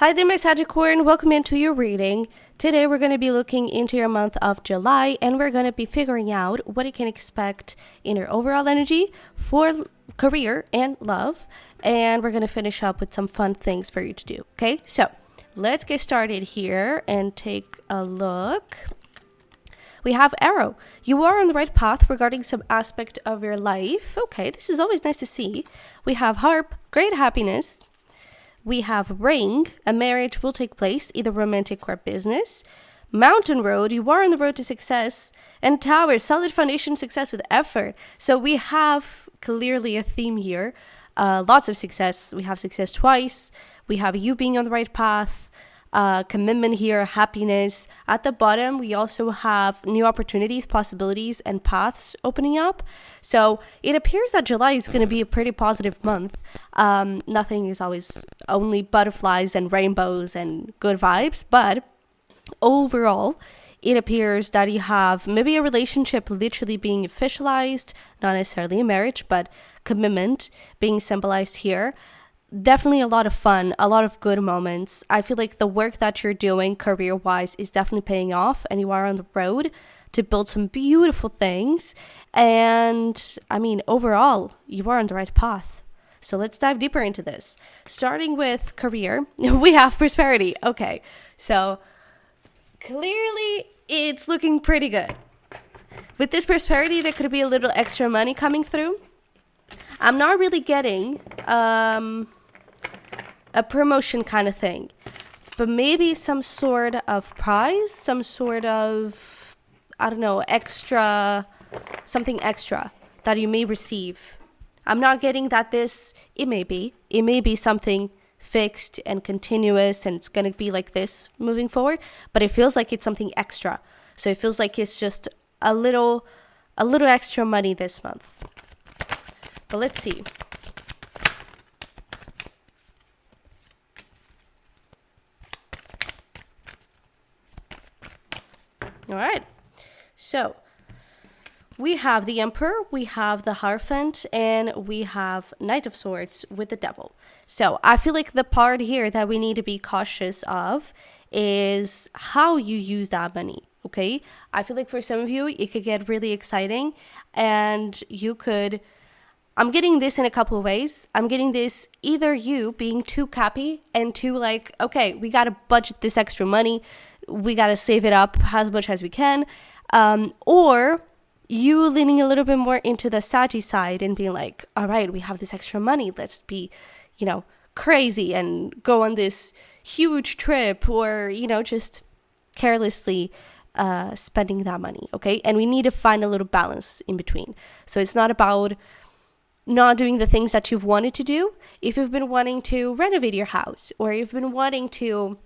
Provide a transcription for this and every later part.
Hi there, my Sagicorn. Welcome into your reading. Today we're going to be looking into your month of July, and we're going to be figuring out what you can expect in your overall energy for career and love. And we're going to finish up with some fun things for you to do. Okay, so let's get started here and take a look. We have Arrow. You are on the right path regarding some aspect of your life. Okay, this is always nice to see. We have Harp, great happiness. We have Ring, a marriage will take place, either romantic or business. Mountain Road, you are on the road to success. And Tower, solid foundation success with effort. So we have clearly a theme here. Lots of success. We have success twice. We have you being on the right path. Commitment here, happiness. At the bottom, we also have new opportunities, possibilities, and paths opening up. So it appears that July is going to be a pretty positive month. Nothing is always only butterflies and rainbows and good vibes, but overall, it appears that you have maybe a relationship literally being officialized, not necessarily a marriage, but commitment being symbolized here. Definitely a lot of fun, a lot of good moments. I feel like the work that you're doing career-wise is definitely paying off, and you are on the road to build some beautiful things. And I mean, overall, you are on the right path. So let's dive deeper into this. Starting with career, we have prosperity. Okay, so clearly it's looking pretty good. With this prosperity, there could be a little extra money coming through. I'm not really getting a promotion kind of thing, but maybe some sort of prize, some sort of, I don't know, something extra that you may receive. I'm not getting that it may be something fixed and continuous and it's going to be like this moving forward, but it feels like it's something extra. So it feels like it's just a little extra money this month. But let's see. All right, so we have the Emperor, we have the Hierophant, and we have Knight of Swords with the Devil. So I feel like the part here that we need to be cautious of is how you use that money, okay? I feel like for some of you, it could get really exciting, and I'm getting this in a couple of ways. I'm getting this either you being too cappy and too like, okay, we got to budget this extra money. We got to save it up as much as we can. Or you leaning a little bit more into the Saggy side and being like, all right, we have this extra money. Let's be, crazy and go on this huge trip or, just carelessly spending that money. Okay. And we need to find a little balance in between. So it's not about not doing the things that you've wanted to do. If you've been wanting to renovate your house or you've been wanting to,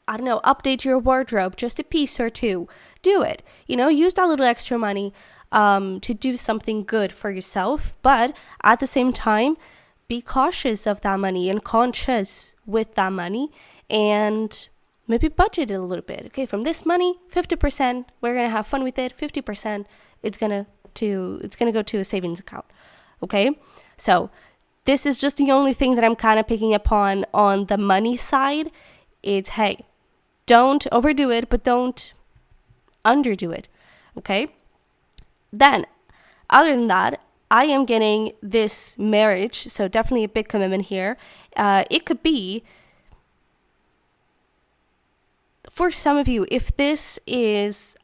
update your wardrobe just a piece or two, do it. Use that little extra money to do something good for yourself. But at the same time, be cautious of that money and conscious with that money and maybe budget it a little bit. Okay, from this money, 50%, we're going to have fun with it. 50%, it's going to go to a savings account. Okay, so this is just the only thing that I'm kind of picking up on the money side. It's, hey, don't overdo it, but don't underdo it. Okay, then other than that, I am getting this marriage, so definitely a big commitment here. It could be, for some of you, if this is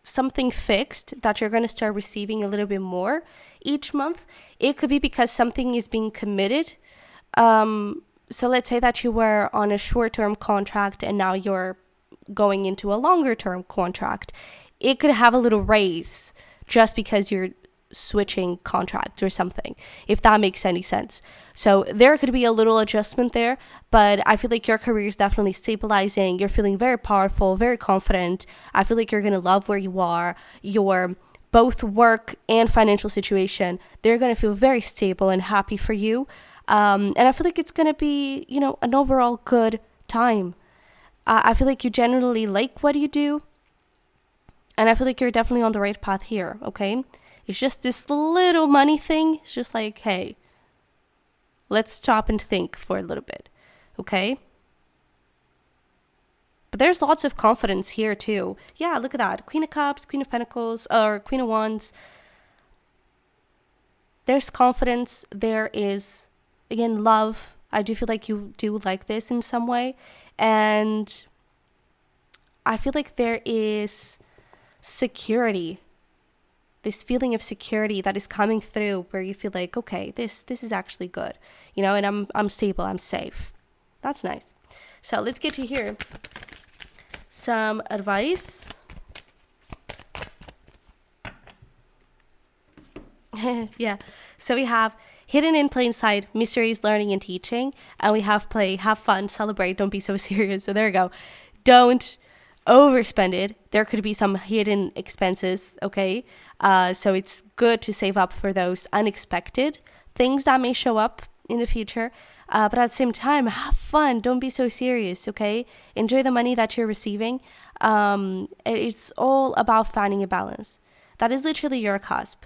something fixed that you're going to start receiving a little bit more each month, it could be because something is being committed. So let's say that you were on a short-term contract and now you're going into a longer-term contract. It could have a little raise just because you're switching contracts or something, if that makes any sense. So there could be a little adjustment there, but I feel like your career is definitely stabilizing. You're feeling very powerful, very confident. I feel like you're going to love where you are. Your both work and financial situation, they're going to feel very stable and happy for you. And I feel like it's going to be, an overall good time. I feel like you generally like what you do. And I feel like you're definitely on the right path here, okay? It's just this little money thing. It's just like, hey, let's stop and think for a little bit. okay? But there's lots of confidence here too. Yeah, look at that. Queen of Cups, Queen of Pentacles, or Queen of Wands. There's confidence. There is, again, love. I do feel like you do like this in some way. And I feel like there is security. This feeling of security that is coming through where you feel like, okay, this is actually good. You know, and I'm stable, I'm safe. That's nice. So let's get to here. Some advice. Yeah. So we have hidden in plain sight, mysteries, learning and teaching. And we have play, have fun, celebrate, don't be so serious. So there we go. Don't overspend it. There could be some hidden expenses, okay? So it's good to save up for those unexpected things that may show up in the future. But at the same time, have fun. Don't be so serious, okay? Enjoy the money that you're receiving. It's all about finding a balance. That is literally your cusp.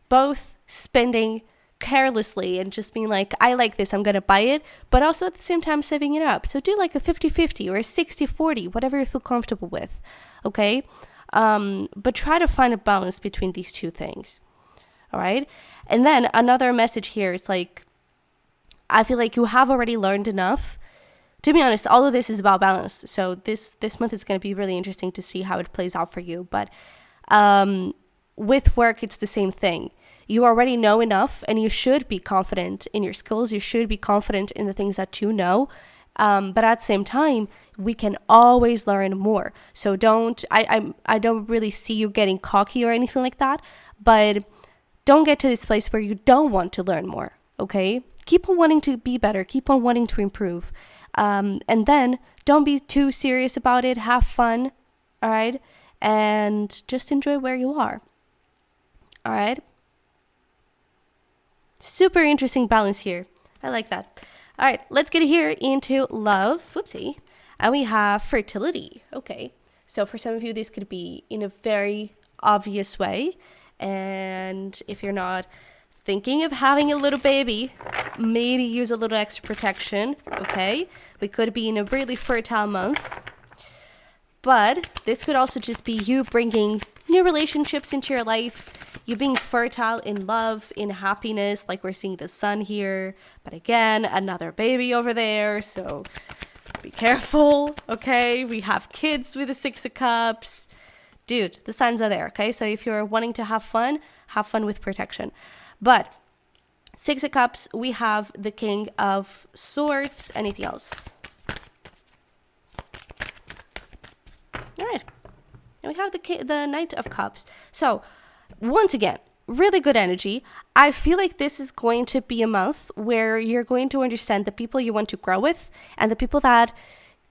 Both spending carelessly and just being like, I like this, I'm going to buy it, but also at the same time saving it up. So do like a 50-50 or a 60-40, whatever you feel comfortable with, okay? But try to find a balance between these two things, all right? And then another message here, it's like, I feel like you have already learned enough. To be honest, all of this is about balance. So this month is going to be really interesting to see how it plays out for you. But with work, it's the same thing. You already know enough and you should be confident in your skills. You should be confident in the things that you know. But at the same time, we can always learn more. So I don't really see you getting cocky or anything like that. But don't get to this place where you don't want to learn more, okay? Keep on wanting to be better. Keep on wanting to improve. And then don't be too serious about it. Have fun, all right? And just enjoy where you are, all right? Super interesting balance here. I like that. All right, let's get here into love. Whoopsie. And we have fertility. Okay. So for some of you, this could be in a very obvious way. And if you're not thinking of having a little baby, maybe use a little extra protection. Okay. We could be in a really fertile month. But this could also just be you bringing new relationships into your life, you being fertile in love, in happiness, like we're seeing the sun here. But again, another baby over there, so be careful, okay? We have kids with the 6 of Cups. Dude, the signs are there, okay? So if you're wanting to have fun with protection. But 6 of Cups, we have the King of Swords. Anything else? All right. And we have the Knight of Cups. So, once again, really good energy. I feel like this is going to be a month where you're going to understand the people you want to grow with and the people that,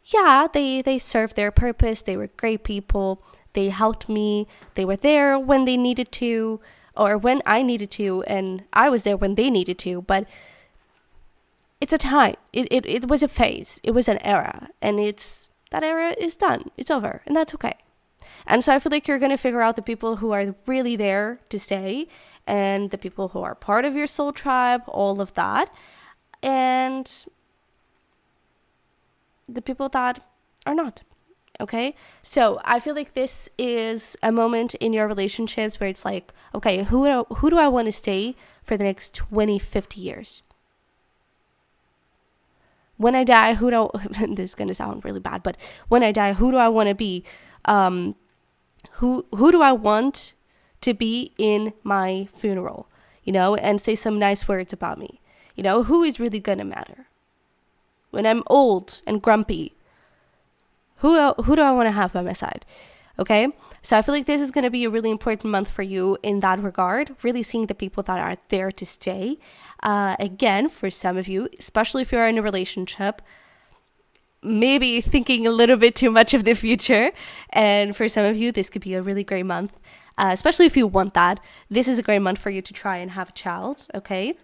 yeah, they served their purpose. They were great people. They helped me. They were there when they needed to, or when I needed to, and I was there when they needed to. But it's a time. It was a phase. It was an era. And that era is done. It's over. And that's okay. And so I feel like you're going to figure out the people who are really there to stay and the people who are part of your soul tribe, all of that. And the people that are not. Okay? So I feel like this is a moment in your relationships where it's like, okay, who do I want to stay for the next 20, 50 years? When I die, this is going to sound really bad, but when I die, who do I want to be? Who do I want to be in my funeral, and say some nice words about me? Who is really going to matter? When I'm old and grumpy, who do I want to have by my side? Okay? So I feel like this is going to be a really important month for you in that regard, really seeing the people that are there to stay. Again, for some of you, especially if you're in a relationship, maybe thinking a little bit too much of the future. And for some of you, this could be a really great month, especially if you want that. This is a great month for you to try and have a child, okay?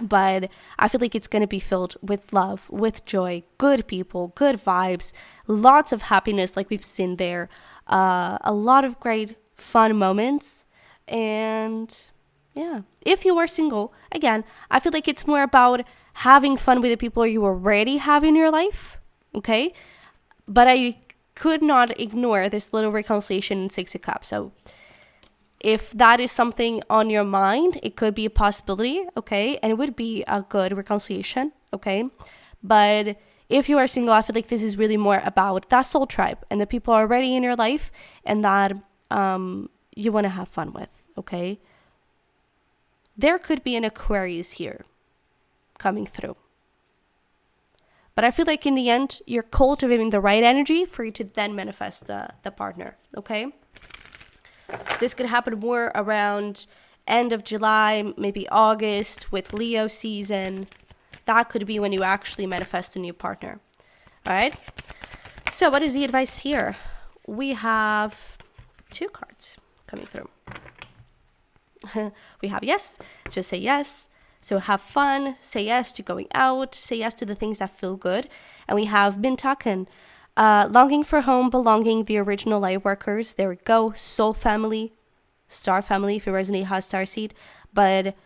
But I feel like it's going to be filled with love, with joy, good people, good vibes, lots of happiness like we've seen there, a lot of great fun moments. And yeah, if you are single, again, I feel like it's more about having fun with the people you already have in your life, okay? But I could not ignore this little reconciliation in Six of Cups. So if that is something on your mind, it could be a possibility, okay? And it would be a good reconciliation, okay? But if you are single, I feel like this is really more about that soul tribe and the people already in your life and that you want to have fun with, okay? There could be an Aquarius here coming through. But I feel like in the end, you're cultivating the right energy for you to then manifest the partner, okay? This could happen more around end of July, maybe August with Leo season. That could be when you actually manifest a new partner. All right. So what is the advice here? We have 2 cards coming through. We have yes, just say yes. So have fun, say yes to going out, say yes to the things that feel good. And we have Bintaken, longing for home, belonging, the original light workers. There we go. Soul family, star family, if you resonate, has star seed. But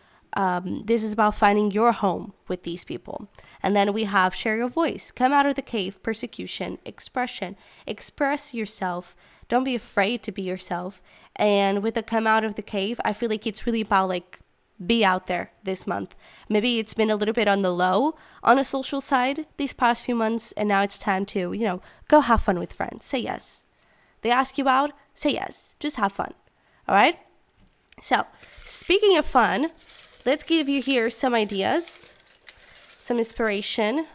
this is about finding your home with these people. And then we have share your voice, come out of the cave, persecution, expression, express yourself. Don't be afraid to be yourself. And with the come out of the cave, I feel like it's really about like be out there this month. Maybe it's been a little bit on the low on a social side these past few months, and now it's time to, go have fun with friends. Say yes. They ask you out, say yes. Just have fun. All right? So, speaking of fun, let's give you here some ideas, some inspiration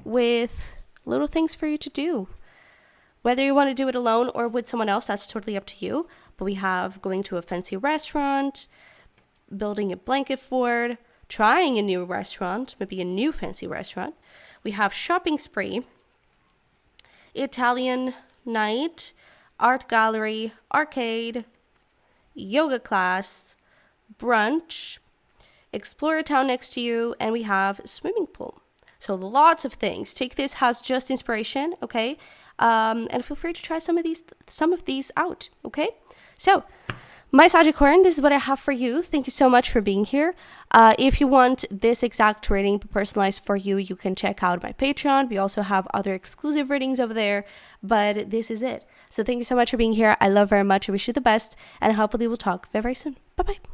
with little things for you to do. Whether you want to do it alone or with someone else, that's totally up to you. But we have going to a fancy restaurant, building a blanket fort, trying a new restaurant, maybe a new fancy restaurant. We have shopping spree, Italian night, art gallery, arcade, yoga class, brunch, explore a town next to you, and we have swimming pool. So lots of things. Take this as just inspiration, okay? And feel free to try some of these out, okay? So, my Sagittarian, this is what I have for you. Thank you so much for being here. If you want this exact reading personalized for you, you can check out my Patreon. We also have other exclusive readings over there, but this is it. So thank you so much for being here. I love very much. I wish you the best, and hopefully we'll talk very, very soon. Bye-bye.